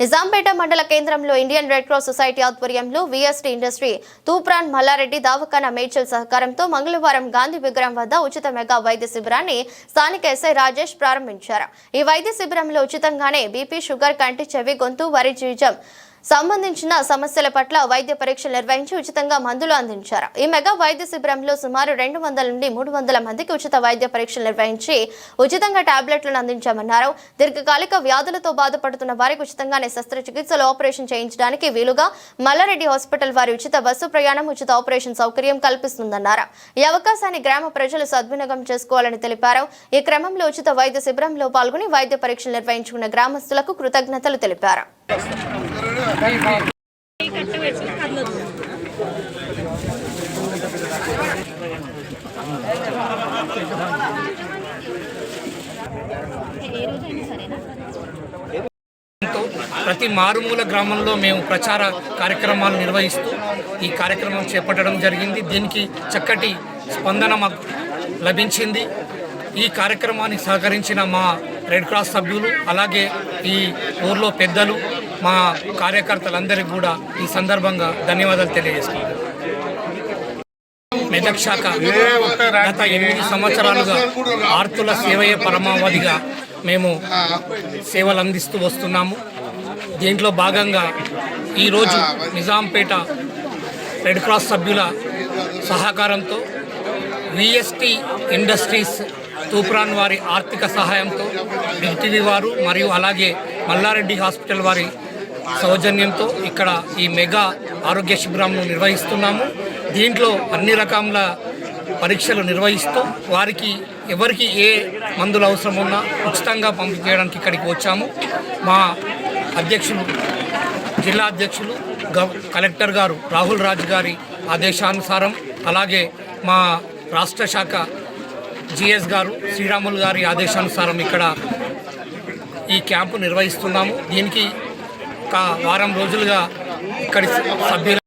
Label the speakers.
Speaker 1: నిజాంపేట మండల కేంద్రంలో Indian red cross society ఆధ్వర్యంలో విఎస్టీ ఇండస్ట్రీ తూప్రాన్ మల్లారెడ్డి దవాఖానా మేడ్చల్ సహకారంతో మంగళవారం గాంధీ విగ్రహం వద్ద ఉచిత మెగా వైద్య శిబిరాన్ని స్థానిక ఎస్ఐ రాజేష్ ప్రారంభించారు. ఈ వైద్య శిబిరంలో ఉచితంగానే బీపీ, షుగర్, కంటి, చెవి, గొంతు, వరి జీజం సంబంధించిన సమస్యల పట్ల వైద్య పరీక్షలు నిర్వహించి ఉచితంగా మందులు అందించారు. ఈ మెగా వైద్య శిబిరంలో సుమారు 200 నుండి 300 మందికి ఉచిత వైద్య పరీక్షలు నిర్వహించి ఉచితంగా టాబ్లెట్లను అందించామన్నారు. దీర్ఘకాలిక వ్యాధులతో బాధపడుతున్న వారికి ఉచితంగానే శస్త్రచికిత్సలు ఆపరేషన్ చేయించడానికి వీలుగా మల్లారెడ్డి హాస్పిటల్ వారి ఉచిత బస్సు ప్రయాణం, ఉచిత ఆపరేషన్ సౌకర్యం కల్పిస్తుందన్నారు. ఈ అవకాశాన్ని గ్రామ ప్రజలు సద్వినియోగం చేసుకోవాలని తెలిపారు. ఈ క్రమంలో ఉచిత వైద్య శిబిరంలో పాల్గొని వైద్య పరీక్షలు నిర్వహించుకున్న గ్రామస్తులకు కృతజ్ఞతలు తెలిపారు.
Speaker 2: ప్రతి మారుమూల గ్రామంలో మేము ప్రచార కార్యక్రమాలు నిర్వహిస్తూ ఈ కార్యక్రమం చేపట్టడం జరిగింది. దీనికి చక్కటి స్పందన మాకు లభించింది. ఈ కార్యక్రమాన్ని సహకరించిన మా రెడ్ క్రాస్ సభ్యులు, అలాగే ఈ ఊర్లో పెద్దలు, మా కార్యకర్తలందరికీ కూడా ఈ సందర్భంగా ధన్యవాదాలు తెలియజేస్తున్నాను. మెదక్ శాఖ గత 8 సంవత్సరాలుగా ఆర్తుల సేవయే పరమావధిగా మేము సేవలు అందిస్తూ వస్తున్నాము. దీంట్లో భాగంగా ఈరోజు నిజాంపేట రెడ్ క్రాస్ సభ్యుల సహకారంతో విఎస్టీ ఇండస్ట్రీస్ తూప్రాన్ వారి ఆర్థిక సహాయంతో డిటివి వారు మరియు అలాగే మల్లారెడ్డి హాస్పిటల్ వారి సౌజన్యంతో ఇక్కడ ఈ మెగా ఆరోగ్య శిబిరంను నిర్వహిస్తున్నాము. దీంట్లో అన్ని రకాల పరీక్షలు నిర్వహిస్తూ వారికి ఎవరికి ఏ మందులు అవసరం ఉన్నా ఉచితంగా పంపించడానికి ఇక్కడికి వచ్చాము. మా అధ్యక్షులు, జిల్లా అధ్యక్షులు కలెక్టర్ గారు రాహుల్ రాజ్ గారి ఆదేశానుసారం, అలాగే మా రాష్ట్ర శాఖ జిఎస్ గారు శ్రీరాములు గారి ఆదేశానుసారం ఇక్కడ ఈ క్యాంపు నిర్వహిస్తున్నాము. దీనికి ఒక వారం రోజులుగా ఇక్కడి సభ్యులు